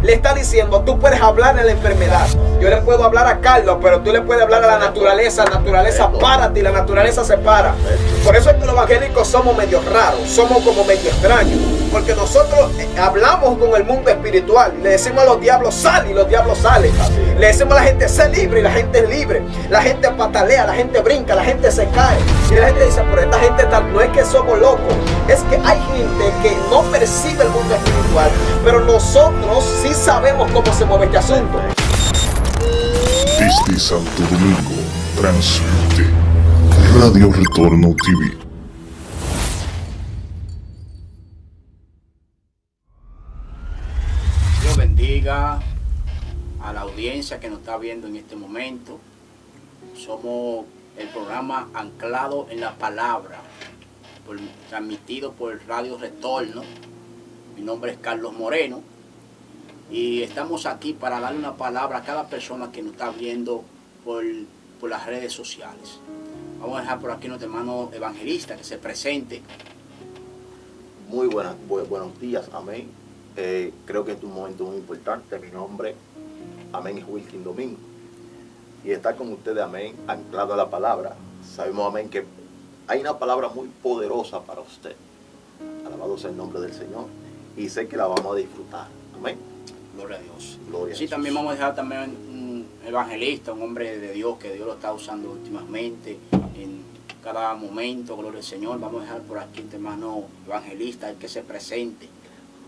le está diciendo, tú puedes hablar de la enfermedad. Yo le puedo hablar a Carlos, pero tú le puedes hablar a la naturaleza. La naturaleza para ti, la naturaleza se para. Por eso es que los evangélicos somos medio raros, somos como medio extraños. Porque nosotros hablamos con el mundo espiritual. Le decimos a los diablos, sal, y los diablos salen. Le decimos a la gente, sé libre, y la gente es libre. La gente patalea, la gente brinca, la gente se cae. Y la gente dice, pero esta gente no es que somos locos. Es que hay gente que no percibe el mundo espiritual. Pero nosotros sí sabemos cómo se mueve este asunto. Desde Santo Domingo, transmite Radio Retorno TV. Dios bendiga a la audiencia que nos está viendo en este momento. Somos el programa Anclado en la Palabra, transmitido por Radio Retorno. Mi nombre es Carlos Moreno y estamos aquí para darle una palabra a cada persona que nos está viendo por las redes sociales. Vamos a dejar por aquí a nuestro hermano evangelista que se presente. Muy buenos días, amén. Creo que es un momento muy importante. Mi nombre, amén, es Wilkin Domingo. Y estar con ustedes, amén, anclado a la palabra. Sabemos, amén, que hay una palabra muy poderosa para usted. Alabado sea el nombre del Señor. Y sé que la vamos a disfrutar. Amén. Gloria a Dios. Gloria a Sí, Jesús. también vamos a dejar también un evangelista, un hombre de Dios que Dios lo está usando últimamente en cada momento. Gloria al Señor. Vamos a dejar por aquí este hermano evangelista, el que se presente.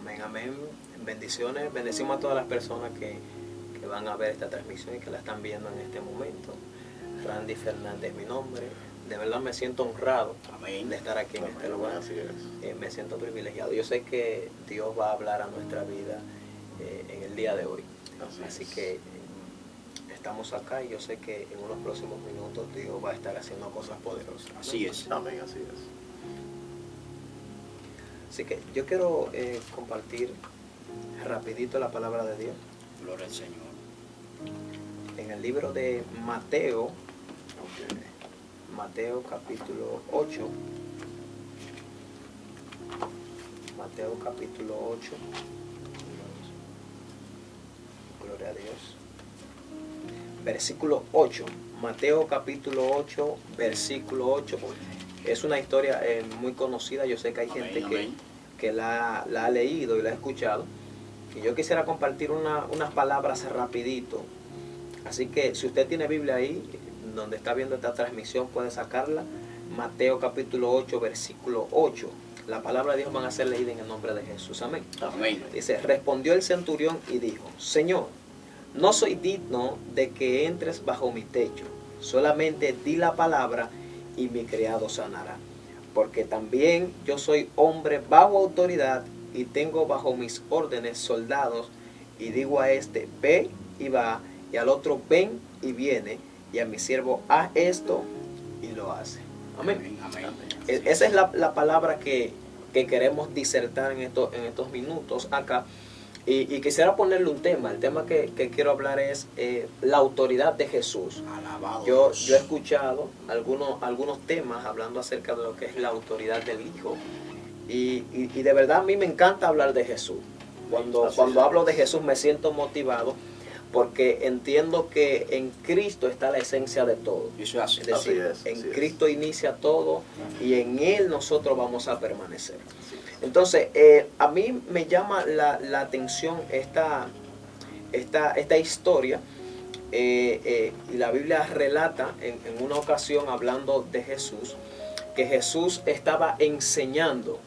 Amén, amén. Bendiciones. Bendecimos a todas las personas que van a ver esta transmisión y que la están viendo en este momento. Randy Fernández es mi nombre. De verdad me siento honrado, amén, de estar aquí en este lugar. Así es. Me siento privilegiado. Yo sé que Dios va a hablar a nuestra vida en el día de hoy. Así que estamos acá y yo sé que en unos próximos minutos Dios va a estar haciendo cosas poderosas. Amén. Así es. Amén, así es. Así que yo quiero compartir rapidito la palabra de Dios. Gloria al Señor. En el libro de Mateo, Mateo capítulo 8. Mateo capítulo 8. Gloria a Dios. Versículo 8. Mateo capítulo 8, versículo 8. Es una historia muy conocida. Yo sé que hay gente que la ha leído y la ha escuchado. Y yo quisiera compartir unas palabras rapidito. Así que si usted tiene Biblia ahí, donde está viendo esta transmisión, puede sacarla. Mateo capítulo 8, versículo 8. La palabra de Dios van a ser leída en el nombre de Jesús. Amén. Amén. Dice, respondió el centurión y dijo, Señor, no soy digno de que entres bajo mi techo. Solamente di la palabra y mi criado sanará. Porque también yo soy hombre bajo autoridad y tengo bajo mis órdenes soldados. Y digo a este, ve y va, y al otro, ven y viene, y a mi siervo, haz esto, y lo hace. Amén. Amén. Esa es la palabra que queremos disertar en estos minutos acá. Y quisiera ponerle un tema. El tema que quiero hablar es la autoridad de Jesús. Alabado. Yo he escuchado algunos temas hablando acerca de lo que es la autoridad del Hijo. Y de verdad a mí me encanta hablar de Jesús. Cuando hablo de Jesús me siento motivado, porque entiendo que en Cristo está la esencia de todo. Eso es así. Es decir, en Cristo inicia todo y en Él nosotros vamos a permanecer. Entonces, a mí me llama la atención esta historia. Y la Biblia relata en una ocasión, hablando de Jesús, que Jesús estaba enseñando.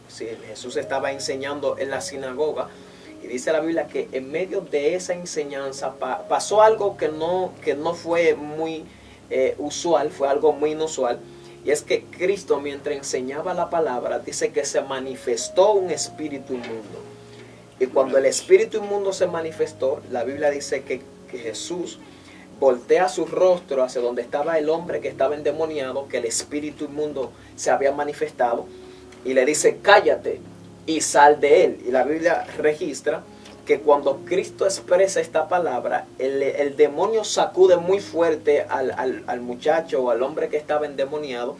Sí, Jesús estaba enseñando en la sinagoga. Y dice la Biblia que en medio de esa enseñanza pasó algo que no fue muy usual, fue algo muy inusual. Y es que Cristo, mientras enseñaba la palabra, dice que se manifestó un espíritu inmundo. Y cuando el espíritu inmundo se manifestó, la Biblia dice que Jesús voltea su rostro hacia donde estaba el hombre que estaba endemoniado, que el espíritu inmundo se había manifestado, y le dice, cállate y sal de él. Y la Biblia registra que cuando Cristo expresa esta palabra, el demonio sacude muy fuerte al muchacho o al hombre que estaba endemoniado,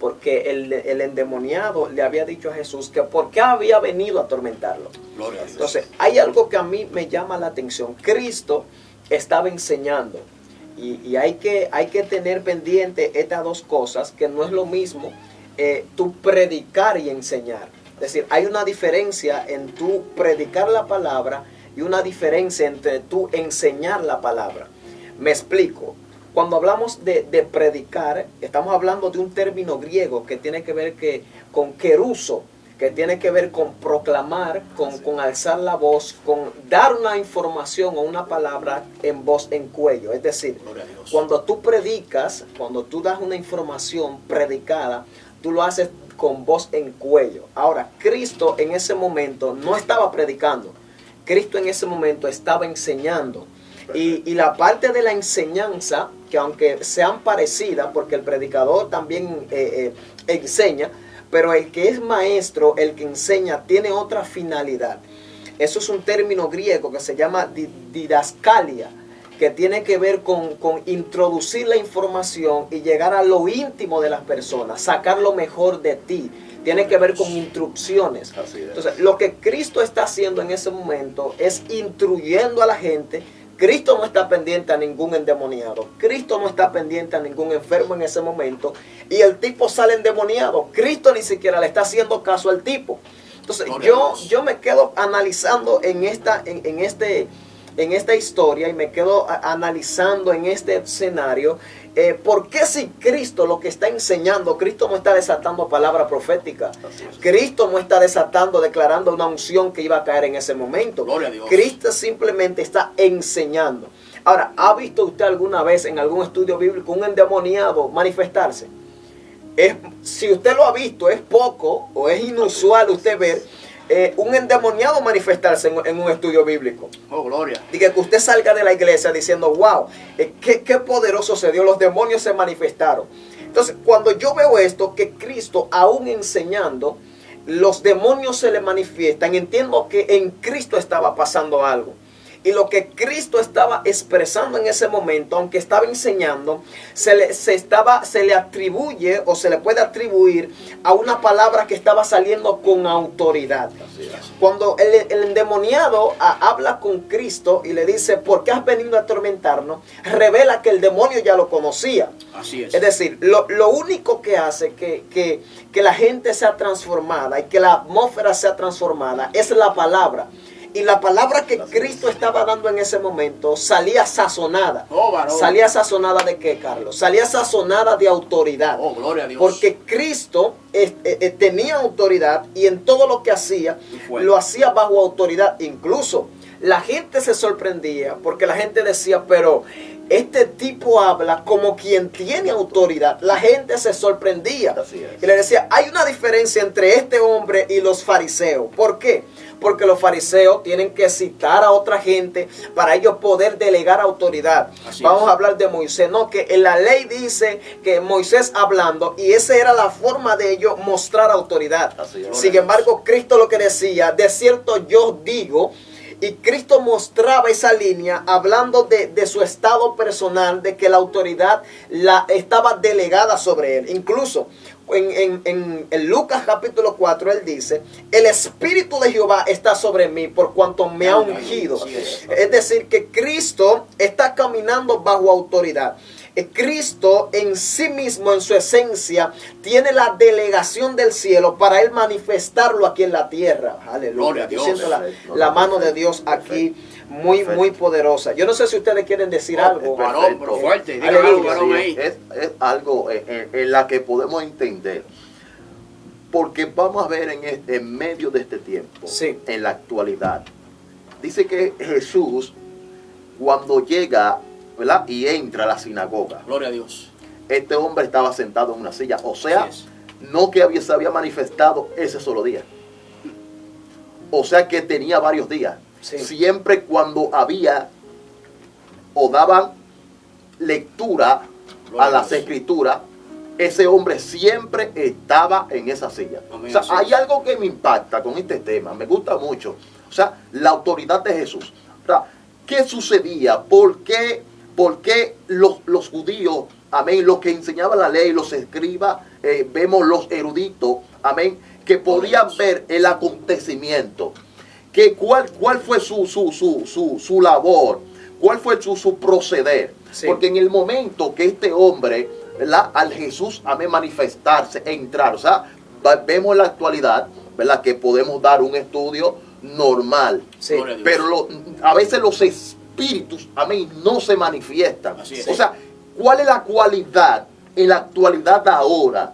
porque el endemoniado le había dicho a Jesús que por qué había venido a atormentarlo. Gloria a Dios. Entonces, hay algo que a mí me llama la atención. Cristo estaba enseñando y hay que tener pendiente estas dos cosas, que no es lo mismo tú predicar y enseñar. Es decir, hay una diferencia en tú predicar la palabra y una diferencia entre tú enseñar la palabra. Me explico. Cuando hablamos de predicar, estamos hablando de un término griego que tiene que ver con keruso, que tiene que ver con proclamar, con alzar la voz, con dar una información o una palabra en voz en cuello. Es decir, cuando tú predicas, cuando tú das una información predicada, tú lo haces con voz en cuello. Ahora, Cristo en ese momento no estaba predicando. Cristo en ese momento estaba enseñando. Y la parte de la enseñanza, que aunque sean parecidas, porque el predicador también enseña, pero el que es maestro, el que enseña, tiene otra finalidad. Eso es un término griego que se llama didascalia, que tiene que ver con introducir la información y llegar a lo íntimo de las personas, sacar lo mejor de ti. Tiene que ver con instrucciones. Entonces, lo que Cristo está haciendo en ese momento es instruyendo a la gente. Cristo no está pendiente a ningún endemoniado. Cristo no está pendiente a ningún enfermo en ese momento. Y el tipo sale endemoniado. Cristo ni siquiera le está haciendo caso al tipo. Entonces, yo me quedo analizando en esta historia y me quedo analizando en este escenario. ¿Por qué si Cristo lo que está enseñando, Cristo no está desatando palabra profética? Cristo no está desatando, declarando una unción que iba a caer en ese momento. Gloria a Dios. Cristo simplemente está enseñando. Ahora, ¿ha visto usted alguna vez en algún estudio bíblico un endemoniado manifestarse? Si usted lo ha visto, es poco o es inusual usted ver un endemoniado manifestarse en un estudio bíblico. Oh, gloria. Y que usted salga de la iglesia diciendo, wow, qué poderoso se dio, los demonios se manifestaron. Entonces, cuando yo veo esto, que Cristo, aún enseñando, los demonios se le manifiestan, entiendo que en Cristo estaba pasando algo. Y lo que Cristo estaba expresando en ese momento, aunque estaba enseñando, se le atribuye o se le puede atribuir a una palabra que estaba saliendo con autoridad. Cuando el endemoniado habla con Cristo y le dice, ¿por qué has venido a atormentarnos?, revela que el demonio ya lo conocía. Así es. Es decir, lo único que hace que la gente sea transformada y que la atmósfera sea transformada es la palabra. Y la palabra que Cristo estaba dando en ese momento salía sazonada. Oh, varón. ¿Salía sazonada de qué, Carlos? Salía sazonada de autoridad. Oh, gloria a Dios. Porque Cristo tenía autoridad y en todo lo que hacía, lo hacía bajo autoridad. Incluso la gente se sorprendía porque la gente decía, pero este tipo habla como quien tiene autoridad. La gente se sorprendía. Y le decía, hay una diferencia entre este hombre y los fariseos. ¿Por qué? Porque los fariseos tienen que citar a otra gente para ellos poder delegar autoridad. Vamos a hablar de Moisés. No, que en la ley dice que Moisés hablando, y esa era la forma de ellos mostrar autoridad. Sin embargo, Cristo lo que decía, de cierto yo digo. Y Cristo mostraba esa línea hablando de su estado personal, de que la autoridad estaba delegada sobre él. Incluso en Lucas capítulo 4 él dice, el Espíritu de Jehová está sobre mí por cuanto me ha ungido. Es decir, que Cristo está caminando bajo autoridad. Cristo en sí mismo, en su esencia, tiene la delegación del cielo para él manifestarlo aquí en la tierra. Aleluya. Yo siento la mano de Dios aquí muy poderosa. Yo no sé si ustedes quieren decir algo. Varón, pero fuerte. Es algo en la que podemos entender. Porque vamos a ver en medio de este tiempo, en la actualidad, dice que Jesús, cuando llega, ¿verdad?, y entra a la sinagoga, gloria a Dios, este hombre estaba sentado en una silla. O sea, no que se había manifestado ese solo día. O sea que tenía varios días. Siempre cuando había o daban lectura a las escrituras, ese hombre siempre estaba en esa silla. Amén, o sea, hay algo que me impacta con este tema, me gusta mucho. O sea, la autoridad de Jesús. O sea, ¿qué sucedía? ¿Por qué los judíos amén, los que enseñaban la ley, los escribas, vemos los eruditos, amén, que podían ver el acontecimiento, que cuál fue su labor, cuál fue su proceder. Sí. Porque en el momento que este hombre, ¿verdad?, al Jesús, amén, manifestarse, entrar, o sea, vemos en la actualidad, ¿verdad?, que podemos dar un estudio normal, Sí. pero a veces los espíritus, amén, no se manifiestan. Así es. O sea, ¿cuál es la cualidad en la actualidad ahora?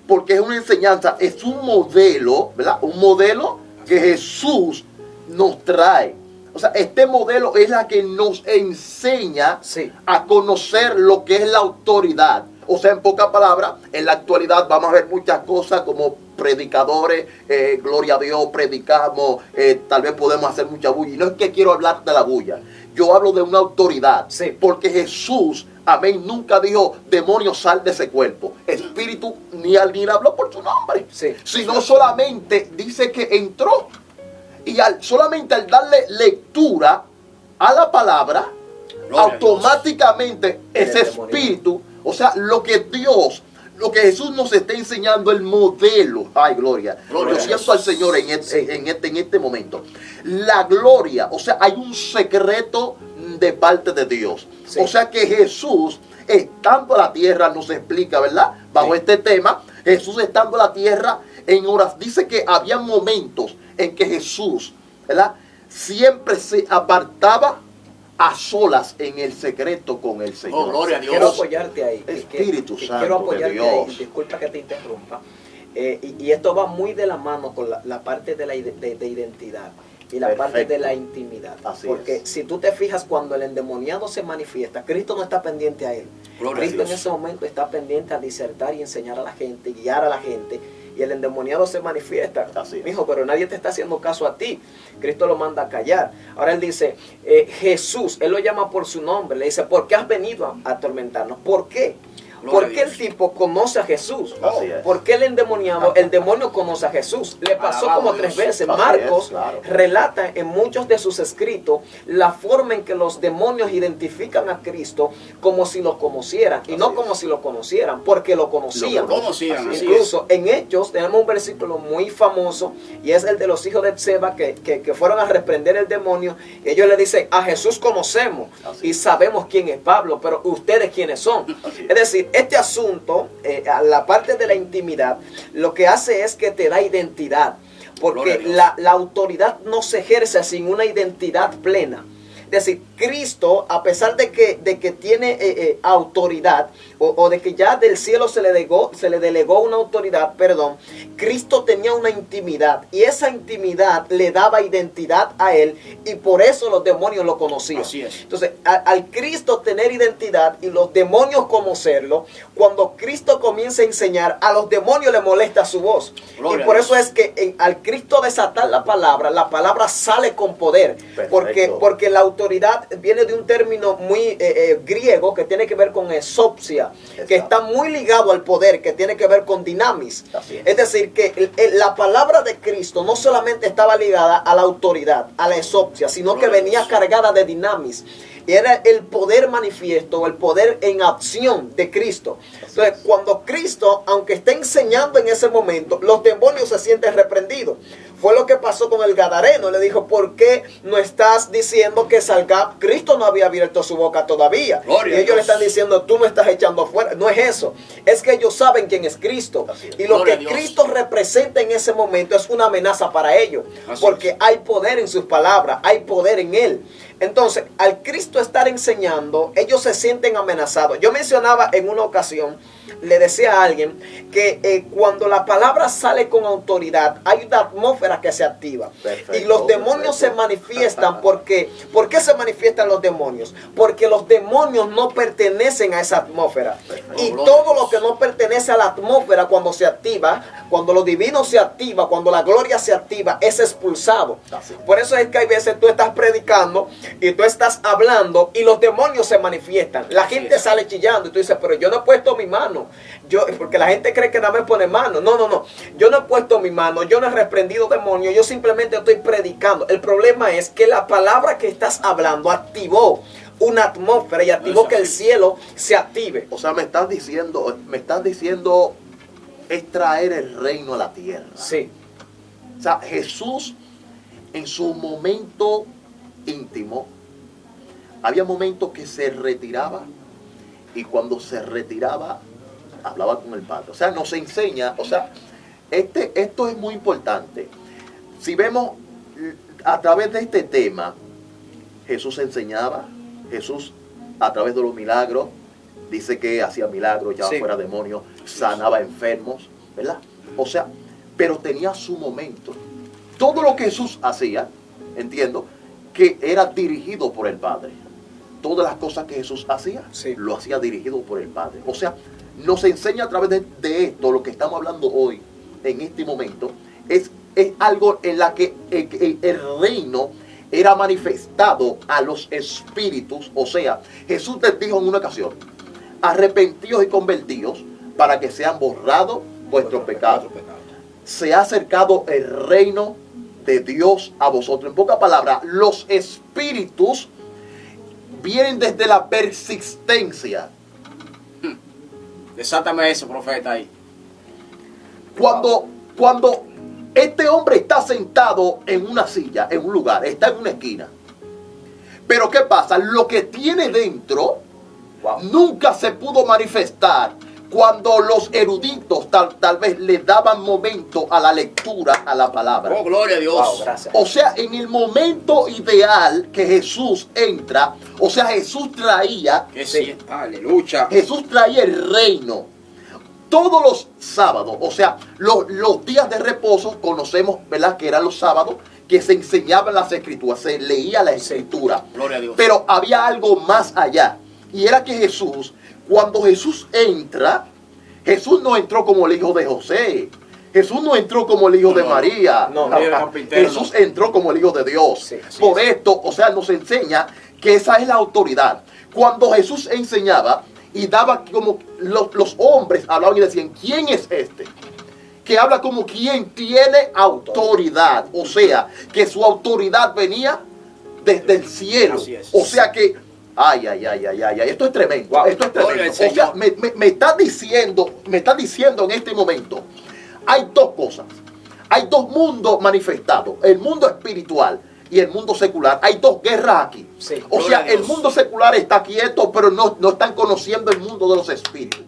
Porque es una enseñanza, es un modelo, ¿verdad? Un modelo que Jesús nos trae. O sea, este modelo es la que nos enseña Sí. a conocer lo que es la autoridad. O sea, en pocas palabras, en la actualidad vamos a ver muchas cosas como predicadores, gloria a Dios, predicamos, tal vez podemos hacer mucha bulla. Y no es que quiero hablar de la bulla, yo hablo de una autoridad. Sí. Porque Jesús, amén, nunca dijo, demonio, sal de ese cuerpo. Espíritu, ni alguien habló por su nombre. Sí. Sino solamente dice que entró. Y solamente al darle lectura a la palabra, Gloria a automáticamente ese El demonio. espíritu, o sea, lo que Jesús nos está enseñando, el modelo. Ay, gloria. Gloria Yo a siento al Dios. Señor en este momento. La gloria, o sea, hay un secreto de parte de Dios. Sí. O sea que Jesús, estando a la tierra, nos explica, ¿verdad? Bajo Sí. este tema, Jesús estando a la tierra en horas, dice que había momentos en que Jesús, ¿verdad?, siempre se apartaba a solas en el secreto con el Señor. Oh, gloria a Dios. Quiero apoyarte ahí. Espíritu Santo Quiero de apoyarte Dios. ahí. Disculpa que te interrumpa. Y esto va muy de la mano con la parte de la de identidad y la parte Perfecto. de la intimidad. Así Porque es. si tú te fijas, cuando el endemoniado se manifiesta, Cristo no está pendiente a él. Gloria a Cristo en Dios. ese momento está pendiente a disertar y enseñar a la gente, guiar a la gente. Y el endemoniado se manifiesta. Así es. Mijo, pero nadie te está haciendo caso a ti. Cristo lo manda a callar. Ahora él dice, Jesús, él lo llama por su nombre. Le dice, ¿por qué has venido a atormentarnos? ¿Por qué? Gloria ¿Por a qué Dios. el tipo conoce a Jesús? Así es. ¿Por qué el endemoniado, el demonio conoce a Jesús? Le pasó Alabado como Dios. 3 veces. Así Marcos es, claro. relata en muchos de sus escritos la forma en que los demonios identifican a Cristo como si lo conocieran. Y Así no es. como si lo conocieran, porque lo conocían. Lo conocían, así Incluso en Hechos tenemos un versículo muy famoso y es el de los hijos de Seba que fueron a reprender el demonio. Y ellos le dicen, a Jesús conocemos Así y es. sabemos quién es Pablo, pero ustedes quiénes son. Así es. Es decir, este asunto, a la parte de la intimidad, lo que hace es que te da identidad. Gloria a Porque Dios. la autoridad no se ejerce sin una identidad plena. Es decir, Cristo, a pesar de que tiene autoridad, o de que ya del cielo se le delegó una autoridad, perdón, Cristo tenía una intimidad, y esa intimidad le daba identidad a él, y por eso los demonios lo conocían. Así es. Entonces, al Cristo tener identidad y los demonios conocerlo, cuando Cristo comienza a enseñar, a los demonios le molesta su voz. Gloria Y por a eso Dios. es que al Cristo desatar la palabra sale con poder. Perfecto. Porque la autoridad viene de un término muy griego que tiene que ver con exopsia, que está muy ligado al poder, que tiene que ver con dinamis. Así es. Es decir, que la palabra de Cristo no solamente estaba ligada a la autoridad, a la exopsia, sino que Gloria a venía Dios. cargada de dinamis. Y era el poder manifiesto, el poder en acción de Cristo. Entonces, cuando Cristo, aunque esté enseñando en ese momento, los demonios se sienten reprendidos. Fue lo que pasó con el Gadareno. Le dijo, ¿por qué no estás diciendo que salga? Cristo no había abierto su boca todavía. Gloria Y a ellos le Dios. están diciendo, tú no estás echando fuera. No es eso. Es que ellos saben quién es Cristo. Así es. Y lo Gloria que a Dios. Cristo representa en ese momento es una amenaza para ellos. Así Porque es. hay poder en sus palabras, hay poder en Él. Entonces, al Cristo estar enseñando, ellos se sienten amenazados. Yo mencionaba en una ocasión, le decía a alguien que cuando la palabra sale con autoridad, hay una atmósfera que se activa. Perfecto, Y los demonios se perfecto. manifiestan porque, ¿por qué se manifiestan los demonios? Porque los demonios no pertenecen a esa atmósfera. Perfecto. Y Gloria a todo Dios. lo que no pertenece a la atmósfera cuando se activa, cuando lo divino se activa, cuando la gloria se activa, es expulsado. Así. Por eso es que hay veces tú estás predicando y tú estás hablando y los demonios se manifiestan. La Así gente es. sale chillando y tú dices, pero yo no he puesto mi mano. Porque la gente cree que nada me pone mano. No. Yo no he puesto mi mano, yo no he reprendido demonios, yo simplemente estoy predicando. El problema es que la palabra que estás hablando activó una atmósfera y activó que el cielo se active. O sea, me estás diciendo es traer el reino a la tierra. Sí, O sea, Jesús en su momento íntimo, había momentos que se retiraba y cuando se retiraba hablaba con el Padre. O sea, nos enseña, o sea, esto es muy importante. Si vemos a través de este tema, Jesús enseñaba, Jesús a través de los milagros, dice que hacía milagros, llevaba Sí. fuera demonios, sanaba enfermos, ¿verdad? O sea, pero tenía su momento. Todo lo que Jesús hacía, entiendo, que era dirigido por el Padre. Todas las cosas que Jesús hacía, Sí. lo hacía dirigido por el Padre. O sea, nos enseña a través de esto, lo que estamos hablando hoy, en este momento, es algo en la que el reino era manifestado a los espíritus. O sea, Jesús les dijo en una ocasión, arrepentíos y convertíos para que sean borrados vuestros pecados. Se ha acercado el reino de Dios a vosotros. En pocas palabras, los espíritus vienen desde la persistencia. Desátame eso, profeta, ahí. Cuando este hombre está sentado en una silla, en un lugar, está en una esquina. Pero ¿qué pasa? Lo que tiene dentro nunca se pudo manifestar cuando los eruditos tal vez le daban momento a la lectura, a la palabra. Oh, gloria a Dios. wow, gracias. O sea, en el momento ideal que Jesús entra, o sea, Jesús traía Aleluya. el reino. Todos los sábados, o sea, los días de reposo, conocemos, ¿verdad?, que eran los sábados, que se enseñaban las escrituras, se leía la escritura. Gloria a Dios. Pero había algo más allá. Y era que Jesús, cuando Jesús entra, Jesús no entró como el hijo de José. Jesús no entró como el hijo de María. No, Jesús entró como el hijo de Dios. Sí, así Por es. esto, o sea, nos enseña que esa es la autoridad. Cuando Jesús enseñaba y daba como los hombres hablaban y decían, ¿quién es este? Que habla como quien tiene autoridad. O sea, que su autoridad venía desde el cielo. Así es. O sea que, ay, esto es tremendo. Wow. Esto es Gloria tremendo. al O sea, Señor. me está diciendo en este momento, hay dos cosas. Hay dos mundos manifestados. El mundo espiritual y el mundo secular. Hay dos guerras aquí. Sí. O Gloria sea, a Dios. el mundo secular está quieto, pero no están conociendo el mundo de los espíritus.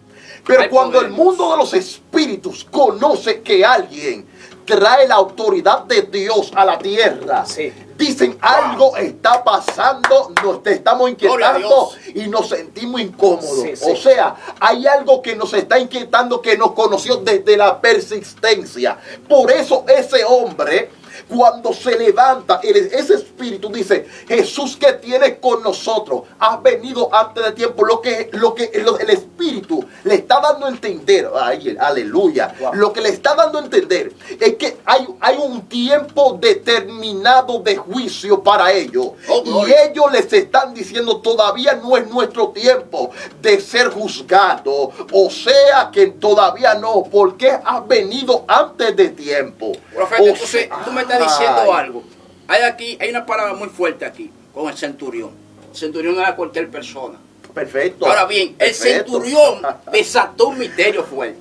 Pero Hay cuando poder. el mundo de los espíritus conoce que alguien trae la autoridad de Dios a la tierra, Sí. dicen algo está pasando, nos estamos Gloria a inquietando Dios. y nos sentimos incómodos. Sí, sí. O sea, hay algo que nos está inquietando, que nos conoció desde la persistencia. Por eso ese hombre, cuando se levanta, ese espíritu dice, Jesús que tienes con nosotros, has venido antes de tiempo. Lo que el espíritu le está dando a entender, ay, aleluya, Wow. lo que le está dando a entender es que hay un tiempo determinado de juicio para ellos. Oh, Y gloria. ellos les están diciendo, todavía no es nuestro tiempo de ser juzgado. O sea que todavía no, porque has venido antes de tiempo. Profeta, O entonces sea, tú me estás diciendo ay, algo. Hay una palabra muy fuerte aquí con el centurión. El centurión no era cualquier persona. Perfecto. Ahora bien, el Perfecto. centurión desató un misterio fuerte.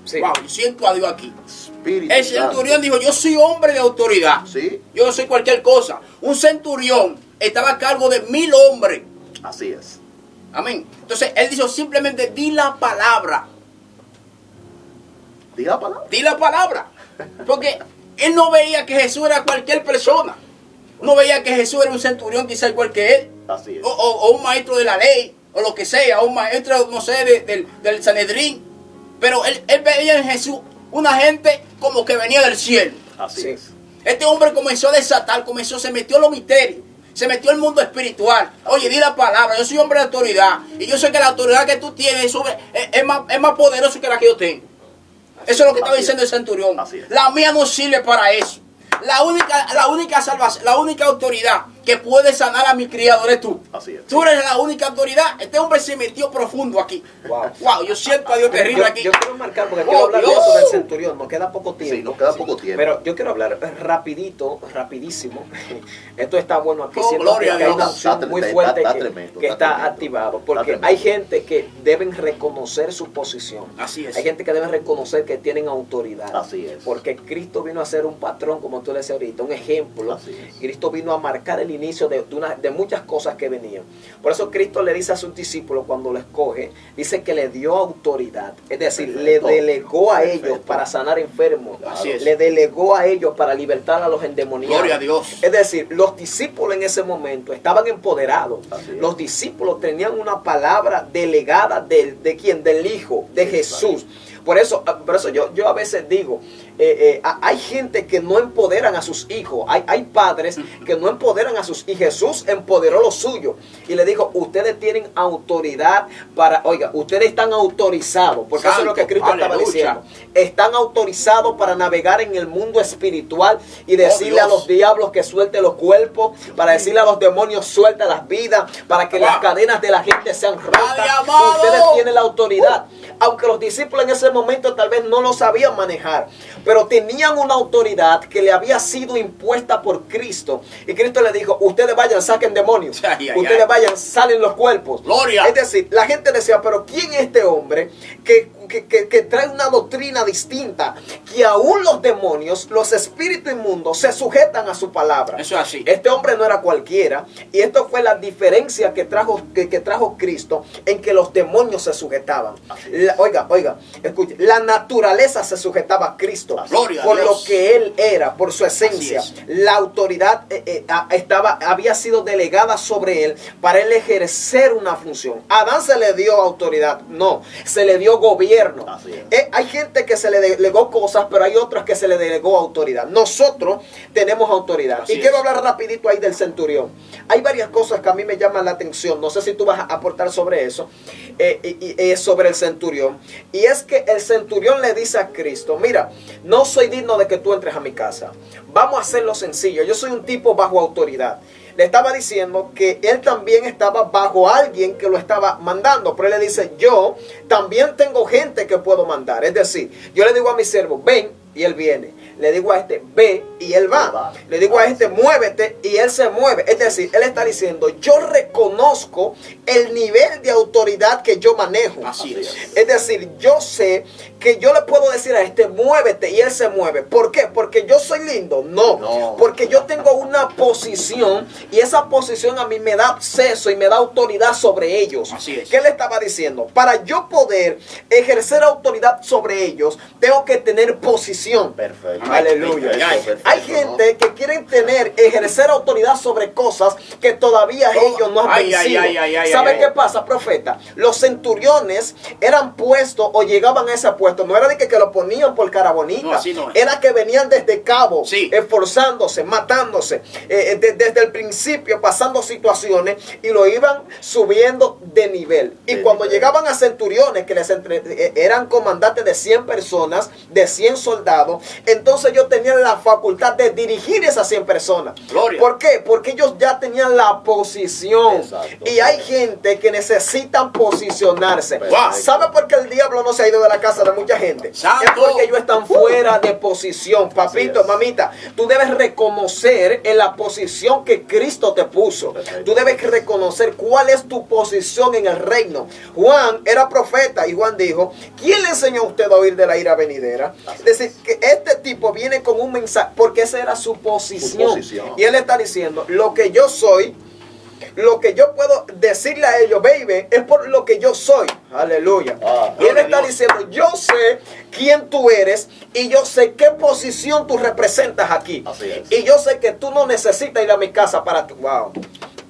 Sí. Wow, yo siento a Dios aquí. Espíritu El Santo. centurión dijo, yo soy hombre de autoridad. Sí, Yo no soy cualquier cosa. Un centurión estaba a cargo de 1000 hombres. así es. Amén. Entonces él dijo simplemente di la palabra. Diga la palabra. Di la palabra. Porque él no veía que Jesús era cualquier persona. No veía que Jesús era un centurión quizá igual que él. Así es. O un maestro de la ley. O lo que sea. O un maestro, no sé, del Sanedrín. Pero él veía en Jesús una gente como que venía del cielo. Así Sí. es. Este hombre comenzó a desatar, se metió en los misterios, se metió en el mundo espiritual. Oye, di la palabra, yo soy hombre de autoridad. Y yo sé que la autoridad que tú tienes es más poderosa que la que yo tengo. Eso es lo que estaba Así diciendo el centurión. Así es. La mía no sirve para eso. La única salvación, la única autoridad que puede sanar a mi criado eres tú. Así es. Tú eres la única autoridad. Este hombre se metió profundo aquí. Wow. Wow, yo siento a Dios terrible aquí. Yo quiero marcar, porque Oh, quiero hablar de Dios. eso del centurión. Nos queda poco tiempo. Sí, nos queda poco tiempo. Pero yo quiero hablar rapidísimo. Esto está bueno aquí. Oh, Siento gloria a que hay Dios. una unción Está muy tremendo, fuerte está que, tremendo, que está está tremendo. activado. Está Porque tremendo. hay gente que deben reconocer su posición. Así es. Hay gente que debe reconocer que tienen autoridad. Así es. Porque Cristo vino a ser un patrón, como tú le decías ahorita, un ejemplo. Así es. Cristo vino a marcar el inicio de muchas cosas que venían. Por eso Cristo le dice a sus discípulos cuando lo escoge, dice que le dio autoridad. Es decir, Perfecto. le delegó a ellos Perfecto. para sanar enfermos. Así es. Le delegó a ellos para libertar a los endemoniados. Gloria a Dios. Es decir, los discípulos en ese momento estaban empoderados. Así es. Los discípulos tenían una palabra delegada de quién, del Hijo, de Jesús. Por eso yo a veces digo, hay gente que no empoderan a sus hijos. Hay padres que no empoderan a sus hijos. Y Jesús empoderó lo suyo. Y le dijo, ustedes tienen autoridad ustedes están autorizados. Porque eso es lo que Cristo estaba Aleluya. diciendo. Están autorizados para navegar en el mundo espiritual y decirle a Dios. los diablos que suelte los cuerpos, para decirle a los demonios suelta las vidas, para que las cadenas de la gente sean rotas. Padre amado. Ustedes tienen la autoridad. Aunque los discípulos en ese momento tal vez no lo sabían manejar, pero tenían una autoridad que le había sido impuesta por Cristo. Y Cristo le dijo, ustedes vayan, saquen demonios. Ay, ay, Ustedes ay. vayan, salen los cuerpos. Gloria. Es decir, la gente decía, pero ¿quién es este hombre que trae una doctrina distinta? Que aún los demonios, los espíritus inmundos, se sujetan a su palabra. Eso es así. Este hombre no era cualquiera. Y esto fue la diferencia que trajo Cristo, en que los demonios se sujetaban. Oiga, escuche, la naturaleza se sujetaba a Cristo. Gloria a por Dios. lo que Él era, por su esencia. Así La autoridad había sido delegada sobre Él para Él ejercer una función. A Adán se le dio autoridad, no, se le dio gobierno. Así es. Hay gente que se le delegó cosas, pero hay otras que se le delegó autoridad. Nosotros tenemos autoridad. Así Y quiero es. hablar rapidito ahí del centurión. Hay varias cosas que a mí me llaman la atención. No sé si tú vas a aportar sobre eso, sobre el centurión. Y es que el centurión le dice a Cristo, mira, no soy digno de que tú entres a mi casa. Vamos a hacerlo sencillo. Yo soy un tipo bajo autoridad. Le estaba diciendo que él también estaba bajo alguien que lo estaba mandando. Pero él le dice, yo también tengo gente que puedo mandar. Es decir, yo le digo a mi siervo, ven, y él viene. Le digo a este, ve, y él va. Le digo a este, muévete, y él se mueve. Es decir, él está diciendo, yo reconozco el nivel de autoridad que yo manejo. Así es. Es decir, yo sé que yo le puedo decir a este, muévete, y él se mueve. ¿Por qué? ¿Porque yo soy lindo? No. Porque yo tengo una posición, y esa posición a mí me da acceso y me da autoridad sobre ellos. Así es. ¿Qué le estaba diciendo? Para yo poder ejercer autoridad sobre ellos, tengo que tener posición. Perfecto. Aleluya. Perfecto, Hay ¿no? gente que quieren ejercer autoridad sobre cosas que todavía ellos no han vencido. ¿Sabe qué pasa, profeta? Los centuriones eran puestos o llegaban a ese puesto. No era de que lo ponían por cara bonita. No, así no es. Era que venían desde cabo, Sí. esforzándose, matándose. Desde el principio, pasando situaciones y lo iban subiendo de nivel. Y cuando llegaban a centuriones, que eran comandantes de 100 personas, de 100 soldados, entonces ellos tenían la facultad de dirigir esas 100 personas. Gloria. ¿Por qué? Porque ellos ya tenían la posición. Exacto. Y hay gente que necesitan posicionarse. Wow. ¿Sabe por qué el diablo no se ha ido de la casa de mucha gente? Santo. Es porque ellos están fuera de posición. Papito, es. mamita, tú debes reconocer en la posición que Cristo te puso. Perfecto. Tú debes reconocer cuál es tu posición en el reino. Juan era profeta y Juan dijo, ¿quién le enseñó a usted a oír de la ira venidera? Es decir, que este tipo viene con un mensaje, porque esa era su posición. Su posición. Y él está diciendo, lo que yo soy, lo que yo puedo decirle a ellos, baby, es por lo que yo soy. Aleluya. Y él está diciendo, yo sé quién tú eres y yo sé qué posición tú representas aquí. Así es. Y yo sé que tú no necesitas ir a mi casa para tu... Wow.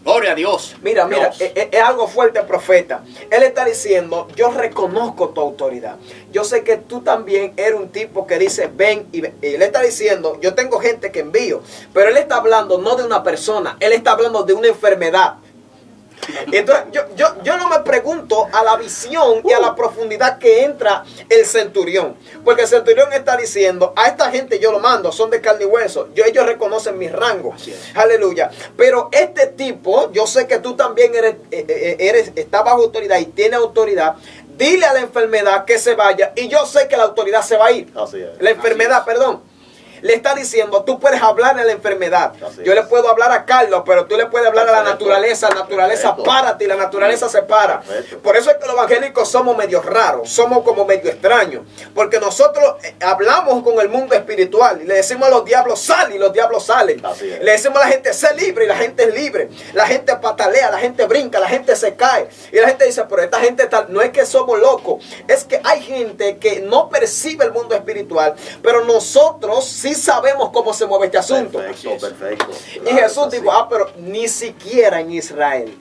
Gloria a Dios. Mira, Dios. es algo fuerte, profeta. Él está diciendo, yo reconozco tu autoridad. Yo sé que tú también eres un tipo que dice, ven y ven. Y él está diciendo, yo tengo gente que envío. Pero él está hablando no de una persona, él está hablando de una enfermedad. Entonces yo no me pregunto a la visión y a la profundidad que entra el centurión. Porque el centurión está diciendo, a esta gente yo lo mando, son de carne y hueso. Ellos reconocen mi rango. Aleluya. Pero este tipo, yo sé que tú también estás bajo autoridad y tienes autoridad. Dile a la enfermedad que se vaya y yo sé que la autoridad se va a ir. Así es. La enfermedad, perdón. Le está diciendo, tú puedes hablar a la enfermedad. Yo le puedo hablar a Carlos, pero tú le puedes hablar a la naturaleza. La naturaleza párate y la naturaleza se para. Por eso es que los evangélicos somos medio raros, somos como medio extraños. Porque nosotros hablamos con el mundo espiritual y le decimos a los diablos, sal, y los diablos salen. Le decimos a la gente, sé libre, y la gente es libre. La gente patalea, la gente brinca, la gente se cae. Y la gente dice, pero esta gente no es que somos locos, es que hay gente que no percibe el mundo espiritual, pero nosotros sí sabemos cómo se mueve este asunto. Perfecto. Y Jesús dijo, pero ni siquiera en Israel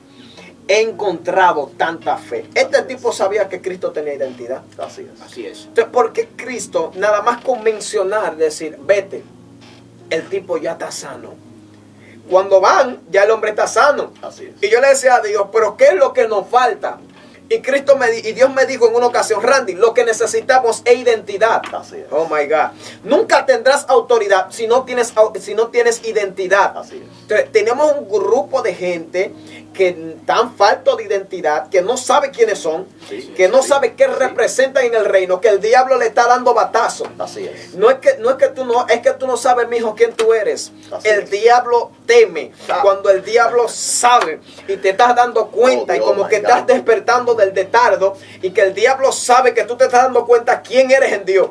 he encontrado tanta fe. Este tipo sabía que Cristo tenía identidad. Así es. Así es. Entonces, ¿por qué Cristo, nada más con mencionar, decir, vete, el tipo ya está sano? Cuando van, ya el hombre está sano. Así es. Y yo le decía a Dios, pero ¿qué es lo que nos falta? Y Dios me dijo en una ocasión, Randy, lo que necesitamos es identidad. Así es. Oh my God. Nunca tendrás autoridad si no tienes identidad. Así es. Entonces, tenemos un grupo de gente que están faltos de identidad, que no sabe quiénes son, que no sabe qué representan en el reino, que el diablo le está dando batazo. Así es. No es que tú no sabes, mijo, quién tú eres. El diablo teme cuando el diablo sabe y te estás dando cuenta, y como que estás despertando del letargo, y que el diablo sabe que tú te estás dando cuenta quién eres en Dios.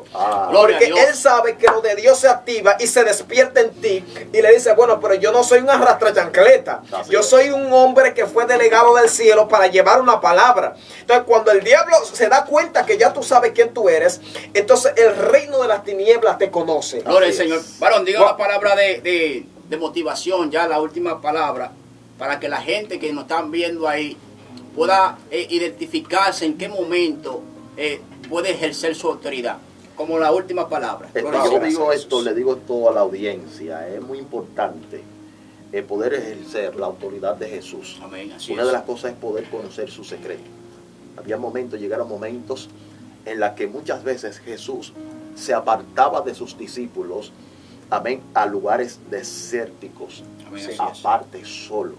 Porque él sabe que lo de Dios se activa y se despierta en ti y le dice, bueno, pero yo no soy un arrastrachancleta. Yo soy un hombre que fue delegado del cielo para llevar una palabra. Entonces, cuando el diablo se da cuenta que ya tú sabes quién tú eres, entonces el reino de las tinieblas te conoce. Gloria al Señor. Varón, diga una palabra de motivación, ya la última palabra, para que la gente que nos están viendo ahí pueda identificarse en qué momento puede ejercer su autoridad. Como la última palabra. Yo digo esto, le digo esto a la audiencia, es muy importante poder ejercer la autoridad de Jesús. Amén, así Una es. de las cosas es poder conocer su secreto. Llegaron momentos en los que muchas veces Jesús se apartaba de sus discípulos, amén, a lugares desérticos, Amén, así es. aparte, solo,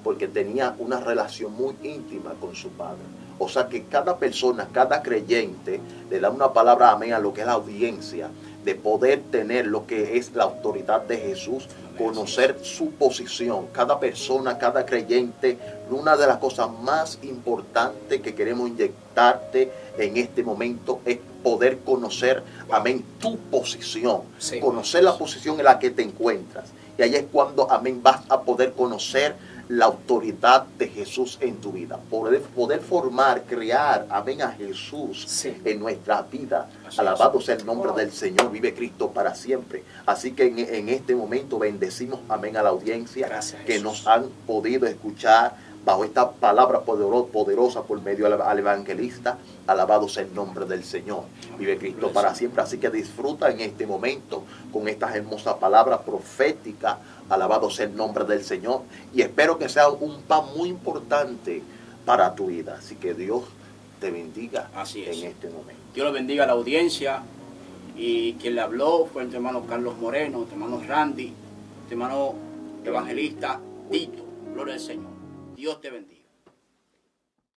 porque tenía una relación muy íntima con su Padre. O sea que cada persona, cada creyente le da una palabra, amén, a lo que es la audiencia, de poder tener lo que es la autoridad de Jesús, conocer su posición. Cada persona, cada creyente, una de las cosas más importantes que queremos inyectarte en este momento es poder conocer, amén, tu posición. Sí. Conocer la posición en la que te encuentras. Y ahí es cuando, amén, vas a poder conocer la autoridad de Jesús en tu vida. Poder formar, crear, amén, a Jesús en nuestra vida. Alabado sea el nombre del Señor. Vive Cristo para siempre. Así que en este momento bendecimos, amén, a la audiencia. Gracias, que Jesús. nos han podido escuchar bajo esta palabra poderosa por medio al evangelista. Alabado sea el nombre del Señor. Vive Cristo para siempre. Así que disfruta en este momento con estas hermosas palabras proféticas. Alabado sea el nombre del Señor. Y espero que sea un pan muy importante para tu vida. Así que Dios te bendiga en este momento. Dios lo bendiga a la audiencia. Y quien le habló fue el hermano Carlos Moreno, el hermano Randy, el hermano evangelista Tito. Gloria al Señor. Dios te bendiga.